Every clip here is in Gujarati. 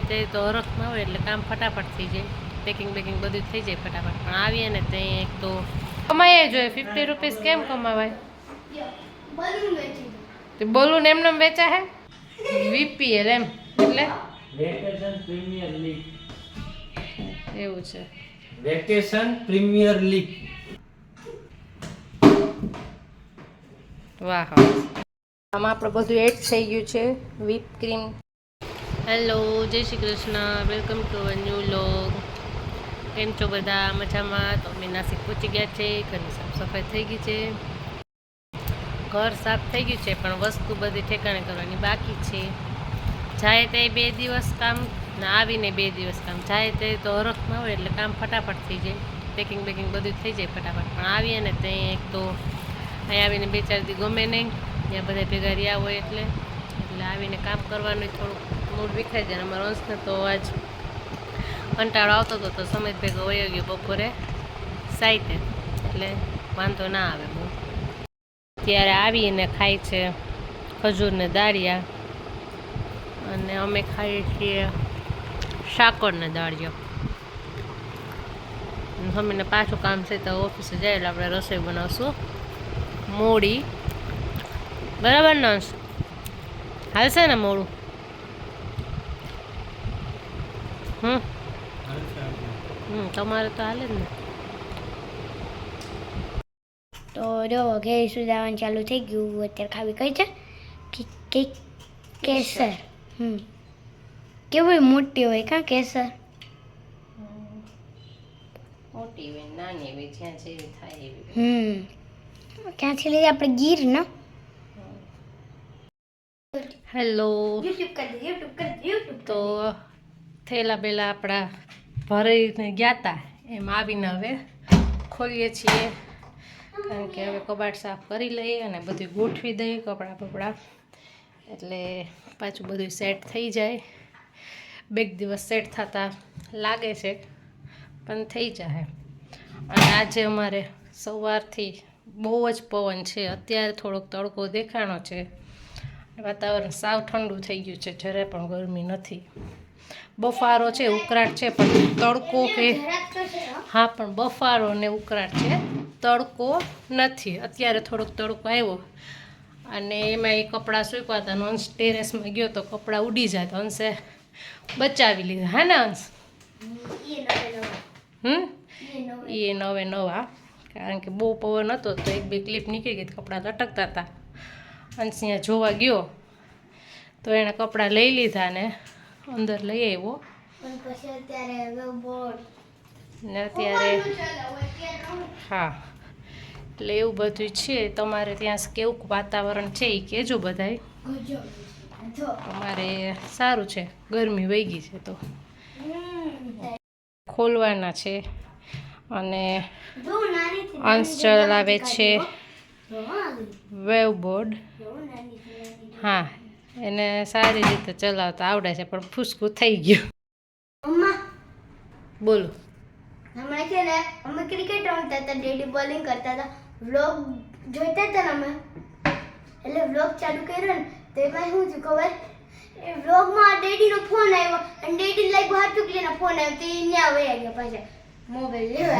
તે તો હરખમાં હોય એટલે કામ ફટાફટ થઈ જાય, પેકિંગ બેકિંગ બધું થઈ જાય ફટાફટ. પણ આવીએ ને ત્યાં એક તો કમાઈએ જોઈએ. 50 રૂપીસ કેમ કમાવાય? બોલું ને એમને વેચા હે વીપીએલ એમ એટલે વેકેશન પ્રીમિયર લીગ એવું છે. Vacation premier league. વાહ આમાં આપણે બધું એડ થઈ ગયું છે. Whip cream. હેલો, જય Shri Krishna, welcome to a new vlog. કેમ છો બધા? મજામાં? તો અમે નાસિક પહોંચી ગયા છે. ઘરની સાફ સફાઈ થઈ ગઈ છે, ઘર સાફ થઈ ગયું છે, પણ વસ્તુ બધી ઠેકાણે કરવાની બાકી છે. જાય તે 2 દિવસ કામ ને આવીને 2 દિવસ કામ. જાય તે તો હરખમાં હોય એટલે કામ ફટાફટ થઈ જાય, પેકિંગ બેકિંગ બધું થઈ જાય ફટાફટ. પણ આવીએ ને ત્યાં એક તો અહીં આવીને 2-4 દી ગમે નહીં, ત્યાં બધા ભેગા રહ્યા હોય એટલે આવીને કામ કરવાનું થોડુંક મૂડ વિખાઈ જાય. અમારા અંશને તો આજ કંટાળો આવતો હતો તો સમેત ભેગો વયો ગયો બપોરે સાઈતે, એટલે વાંધો ના આવે બહુ. ત્યારે આવીને ખાય છે ખજૂરને દાળિયા, અને અમે ખાઈએ છીએ સાકરને દાળિયા. મમ્મીને પાછું કામ છે તો ઓફિસે જાય એટલે આપણે રસોઈ બનાવશું મોડી. બરાબર ને અંશ? હાલશે ને મોડું? તમારે તો હાલે જ ને. તો જો ઘેર સુધારવાનું ચાલુ થઈ ગયું. અત્યારે ખાવી કઈ છે કેસર. કેવી મોટી હોય કા કેસર? મોટી હોય નાની હોય, જ્યાં જેવી થાય એવી. ક્યાંથી લઈએ આપણે? ગીર ને. હેલો. તો થેલા બેલા આપણા ભરીને ગયા તા, એમ આવીને હવે ખોલીએ છીએ, કારણ કે હવે કબાટ સાફ કરી લઈએ અને બધું ગોઠવી દઈએ કપડાં બપડા, એટલે પાછું બધું સેટ થઈ જાય. 2 દિવસ સેટ થતા લાગે છે, પણ થઈ જાય. અને આજે અમારે સવારથી બહુ જ પવન છે. અત્યારે થોડોક તડકો દેખાણો છે, વાતાવરણ સાવ ઠંડુ થઈ ગયું છે, જરાય પણ ગરમી નથી. બફારો છે, ઉકળાટ છે, પણ તડકો કે હા, પણ બફારો ને ઉકળાટ છે, તડકો નથી. અત્યારે થોડોક તડકો આવ્યો, અને એમાં એ કપડાં સૂકવા હતા. અંશ ટેરેસમાં ગયો તો કપડાં ઉડી જાય તો અંશે બચાવી લીધા. હા ને અંશ? એ નવે નવા, કારણ કે બહુ પવન હતો તો 1-2 ક્લિપ નીકળી ગઈ, કપડાં લટકતા હતા. અંશ અહીંયા જોવા ગયો તો એણે કપડાં લઈ લીધા ને અંદર લઈ આવ્યો. ને અત્યારે હા, એટલે એવું બધું છે. તમારે ત્યાં કેવું વાતાવરણ છે એ કહેજો બધાય. અમારે સારું છે, ગરમી વહી ગઈ છે તો ખોલવાના છે. અને અંશ ચલાવે છે વેવ બોર્ડ. હા, એને સારી રીતે ચલાવતા આવડે છે, પણ ફૂસકું થઈ ગયું. બોલો. હમણાં છે ને અમે ક્રિકેટ રમતા હતા, ડેડી બોલિંગ કરતા હતા, વ્લોગ જોઈતા હતા ને અમે, એટલે વ્લોગ ચાલુ કર્યો ને તો એમાં શું થયું ખબર? એ વ્લોગમાં ડેડીનો ફોન આવ્યો અને ડેડી લાઈક બહાર ચૂકલીનો ફોન આવ્યો તો એ ન્યા વયા ગયા પાછા મોબાઈલ લેવા.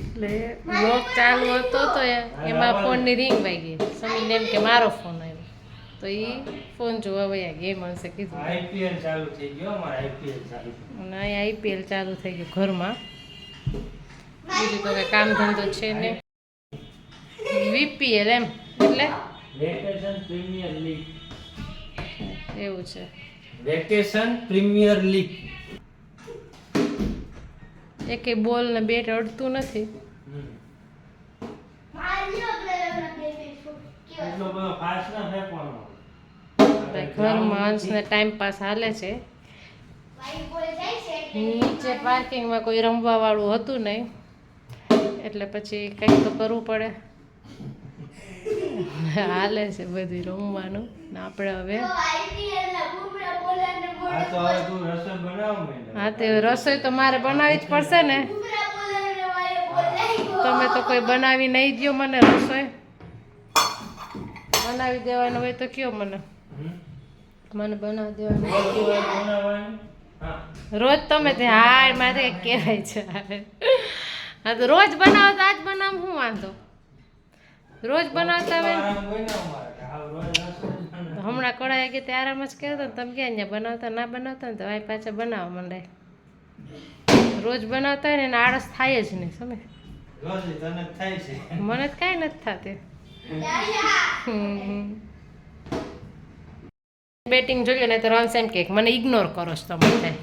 એટલે વ્લોગ ચાલુ હતો તો એમાં ફોનની રિંગ વાગી. સમીને એમ કે મારો ફોન આવ્યો, તો એ ફોન જોવા વયા ગયા. એમ હશે કીધું આઈપીએલ ચાલુ થઈ ગયો. અમારે આઈપીએલ ચાલુ, અને અહીંયા આઈપીએલ ચાલુ થઈ ગયું ઘરમાં. બીજું તો કંઈ કામ ધંધો છે ને. વીપીએલ એમ એટલે વેકેશન પ્રીમિયર લીગ. એવું છે. Vacation premier league. એકે બોલ ને બેટ અડતું નથી. એટલો બધો ફાસ્ટ ના ફેંકવાનો. ઘરમાં અંશને ટાઈમ પાસ હાલે છે. નીચે પાર્કિંગમાં કોઈ રમવા વાળું હતું નહીં, એટલે પછી કંઈક તો કરવું પડે. હાલે છે બધું રમવાનું. ને આપણે હવે હા, તે રસોઈ તો મારે બનાવવી જ પડશે ને. તમે તો કોઈ બનાવી નહીં દો મને. રસોઈ બનાવી દેવાનું હોય તો કયો મને. મને બનાવી દેવાનું રોજ બનાવવાનું. હા રોજ તમે તે હાય મારે કહેવાય છે હા તો રોજ બનાવો તો આજ બનાવ શું વાંધો રોજ બનાવતા હોય આરામ હોય ને અમારે કે હાવ રોજ નાસ્તો જ બનાવે. હમણાં કડાઈ કે તે આરામ જ કર્યો ને તમે ક્યાં અહીંયા બનાવતા ના બનાવતા ને તો આ પાછા બનાવવા માંડે રોજ બનાવતા હોય ને એને આળસ થાય જ નહીં સમજ રોજ તને જ થાય છે. મને જ કાંઈ નથી થતી બેટિંગ જોઈએ ને તો અંશ એમ કે મને ઇગ્નોર કરો છો તમે થાય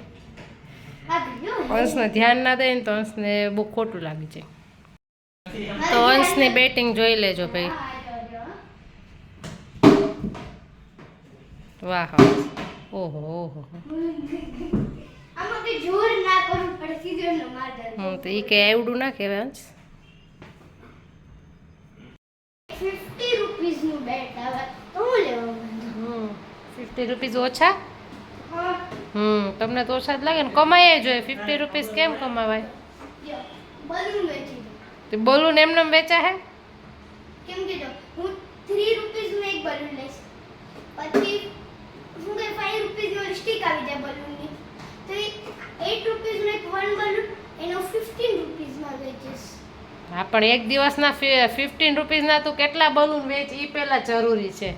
અંશને ધ્યાન ના દે ને તો અંશને બહુ ખોટું લાગી જાય તો અંશની બેટિંગ જોઈ લેજો ભાઈ વાહ ઓહો ઓહો આમાં કઈ જોર ના કરવું પડે સીધો ન માર દે તો એ કે એવડું ના કહેવાય અંશ 50 રૂપીસ નું બેટ આવે તો હું લેવા માંગુ 50 રૂપીસ ઓછા હા તમને તો ઓછા જ લાગે ને કમાય જોઈએ 50 રૂપીસ કેમ કમાવાય યો બલૂન વેચી દો તે બોલું ને એમને વેચા હે કેમ કે જો હું 3 રૂપીસ નું એક બલૂન લઈશ પછી હું કે 5 રૂપીસ નો સ્ટિક આવી જાય બલૂન ની તો 8 રૂપીસ નું એક વન બલૂન એનો 15 રૂપીસ માં વેચીશ હા પણ એક દિવસના 15 રૂપીસના તું કેટલા બલૂન વેચ એ પહેલાં જરૂરી છે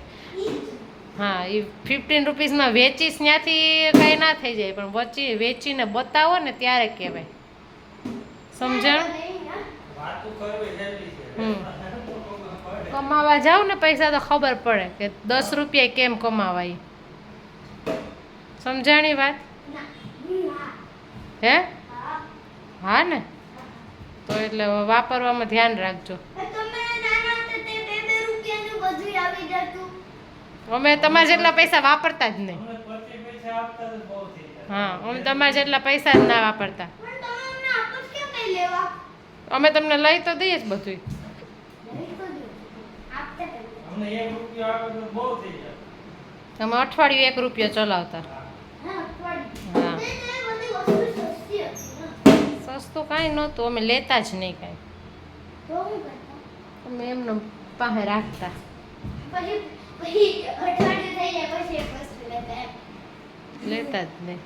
હા એ 15 રૂપીસમાં વેચીશ ત્યાંથી કાંઈ ના થઈ જાય પણ વેચીને બતાવો ને ત્યારે કહેવાય સમજણ વાતું કરવી જરૂરી છે. કમાવા જાવ ને પૈસા તો ખબર પડે કે 10 રૂપિયા કેમ કમાવાય સમજાણી વાત હે હા ને તો એટલે વાપરવામાં ધ્યાન રાખજો તમે નાના હતા તે 2 રૂપિયાનું બધું આવી જતું અમે તમારા જેટલા પૈસા વાપરતા જ નહીં અમને 25 પૈસા આપતા તો બહુ થઈ જાય. હા અમે તમારા જેટલા પૈસા જ ના વાપરતા પણ તમે અમને આપો જ કેમ કઈ લેવા અમે તમને લઈ તો દઈએ જ બધું આપતા કઈ અમને 1 રૂપિયો આપે તો બહુ થઈ જાય. અમે અઠવાડિયું 1 રૂપિયો ચલાવતા હા અઠવાડિયું હા તે બધી વસ્તુ સસ્તી હતી ને સસ્તું કાંઈ નહોતું અમે લેતા જ નહીં કાંઈ તો હું કરતા અમે એમને પાસે રાખતા પછી અઠવાડિયું થઈ જાય પછી એક વસ્તુ લેતા એમ લેતા જ નહીં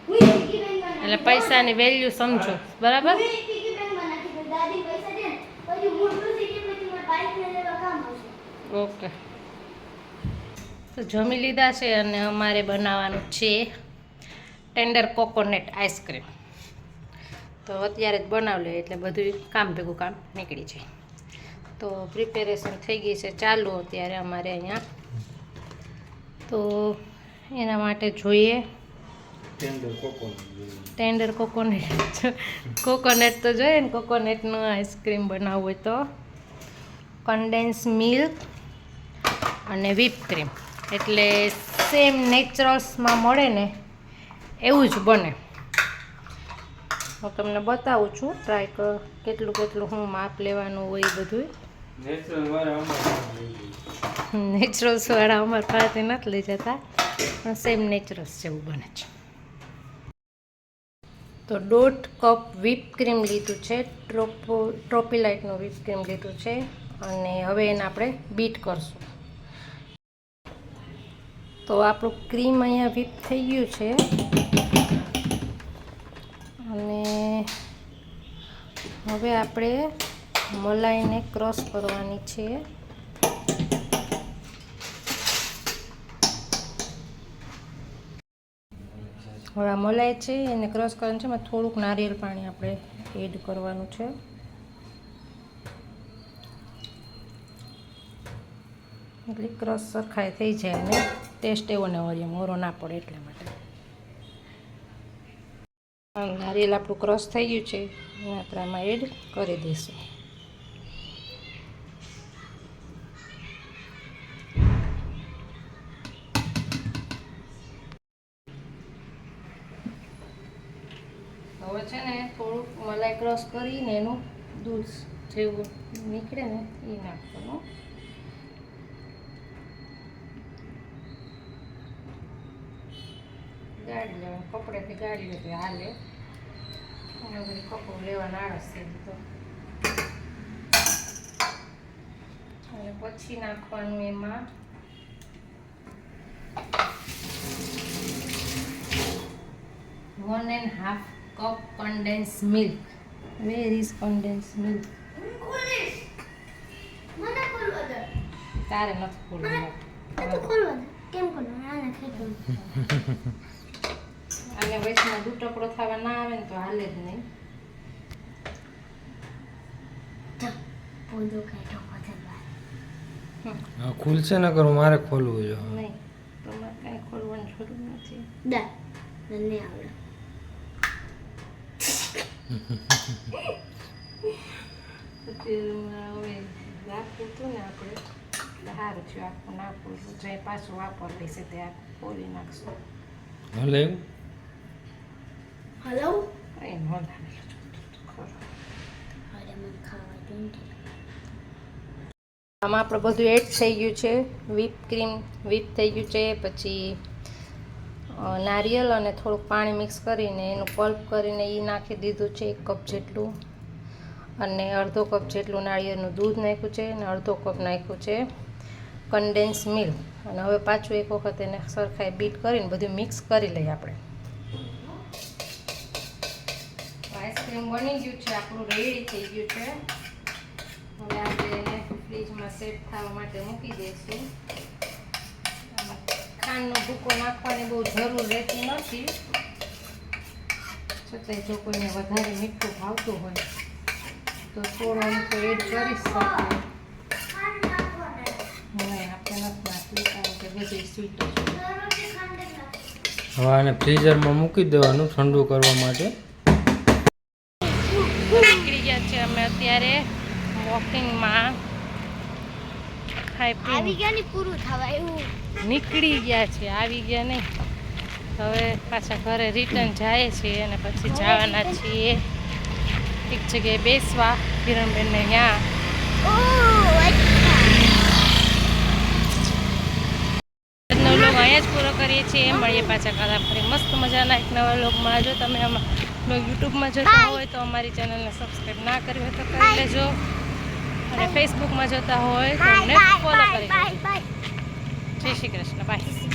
હું પીકી બેંકમાં એટલે પૈસાની વેલ્યુ સમજો બરાબર હું પીકી બેંકમાં નાખી દઉં દાદી પૈસા દે ને પછી મોટું થઈ જાય પછી મારા બાઈકને લેવા કામ આવશે ઓકે તો જમી લીધા છે અને અમારે બનાવવાનું છે ટેન્ડર કોકોનટ આઈસ્ક્રીમ તો અત્યારે જ બનાવી લે એટલે બધું કામ ભેગું કામ નીકળી જાય તો પ્રિપેરેશન થઈ ગઈ છે ચાલુ અત્યારે અમારે અહીંયા તો એના માટે જોઈએ ટેન્ડર કોકોનટ તો જોઈએ ને કોકોનટનું આઈસ્ક્રીમ બનાવવું હોય તો કન્ડેન્સ મિલ્ક અને વ્હીપ ક્રીમ એટલે સેમ નેચરલ્સમાં મળે ને એવું જ બને હું તમને બતાવું છું ટ્રાય કર કેટલું કેટલું હું માપ લેવાનું હોય એ બધું નેચરલ્સ વાળા અમારા પાસે નથી લઈ જતા પણ સેમ નેચરલ્સ જેવું બને છે તો 1.5 કપ વ્હીપ ક્રીમ લીધું છે ટ્રોપીલાઇટનું વ્હીપ ક્રીમ લીધું છે અને હવે એને આપણે બીટ કરશું તો આપણું ક્રીમ અહીંયા વ્હીપ થઈ ગયું છે અને હવે આપણે મલાઈને ક્રશ કરવાની છે હવે આ મલાઈ છે એને ક્રશ કરવાનું છે એમાં થોડુંક નારિયેળ પાણી આપણે એડ કરવાનું છે એટલે ક્રશ સરખાઈ થઈ જાય અને ટેસ્ટ એવો ને હોય મોરો ના પડે એટલા માટે નારિયેળ આપણું ક્રશ થઈ ગયું છે એને આપણે આમાં એડ કરી દઈશું હવે છે ને થોડુંક મલાઈ ક્રશ કરીને એનું દૂધ જેવું નીકળે ને એ નાખવાનું ગાળી લેવાનું કપડેથી ગાળી લે હાલે અને બધું કપડું લેવાનું આળસ થઈ દીધો અને પછી નાખવાનું એમાં 1.5 cup condensed milk. Where is condensed milk? ખોલીશ. મને ખોલવા દે. તારે નથી ખોલવું. તો ખોલવા દે. કેમ ખોલવા? આને ખેંચો. અને વચમાં દૂધ ટકડો થવા ના આવે ને તો હાલે જ નહીં. પોદો કાઢો પથરવા. હા ખુલશે ન કરું મારે ખોલવું છે નહીં તમારે કાંઈ ખોલવાની જરૂર નથી. દે. મને આવડે. પછી હવે રાખવું હતું ને આપણે એટલે સારું થયું આખું ના ખોલવું જે પાછું વાપરવી છે તે આખું ખોલી નાખશું. ભલે હલો. કંઈ નોંધાવેલું ખરું. અરે મને ખાવા દે ને. આમાં આપણે બધું એડ થઈ ગયું છે. વ્હીપ ક્રીમ વ્હીપ થઈ ગયું છે. પછી નારિયેળ અને થોડુંક પાણી મિક્સ કરીને એનું પલ્પ કરીને એ નાખી દીધું છે 1 કપ જેટલું. અને અડધો કપ જેટલું નાળિયેરનું દૂધ નાખ્યું છે અને અડધો કપ નાખ્યું છે કન્ડેન્સ મિલ્ક. અને હવે પાછું એક વખત એને સરખાઈ બીટ કરીને બધું મિક્સ કરી લઈએ આપણે. આઈસ્ક્રીમ બની ગયું છે આપણું, રેડી થઈ ગયું છે. હવે આપણે એને ફ્રીજમાં સેટ થવા માટે મૂકી દઈશું. ખાંડનો ભૂકો નાખવાની બહુ જરૂર રહેતી નથી, છતાંય જો કોઈને વધારે મીઠું ભાવતું હોય તો થોડો મીઠો એડ કરી શકીએ. નહીં આપણે નથી નાખવી કારણ કે બધી સ્વીટ છે. હવે આને ફ્રીઝરમાં મૂકી દેવાનું ઠંડુ કરવા માટે. નીકળી ગયા છે અમે અત્યારે વોકિંગમાં. ખાઈ આવી પી ગયા ને પૂરું થવા એવું. નીકળી ગયા છે, આવી ગયા નહીં. હવે પાછા ઘરે રિટર્ન જાય છે અને પછી જવાના છીએ એક જગ્યાએ બેસવા કિરણબેનને ત્યાં. આજનો વ્લોગ અહીંયા જ પૂરો કરીએ છીએ. મળીએ પાછા કાલે ફરી મસ્ત મજાના એક નવા વ્લોગમાં. જો તમે યુટ્યુબમાં જોતા હોય તો અમારી ચેનલને સબસ્ક્રાઈબ ના કરી હોય તો કરી લેજો, અને ફેસબુકમાં જોતા હોય તો અમને ફોલો કરી લેજો. જય શ્રી કૃષ્ણ. બાય.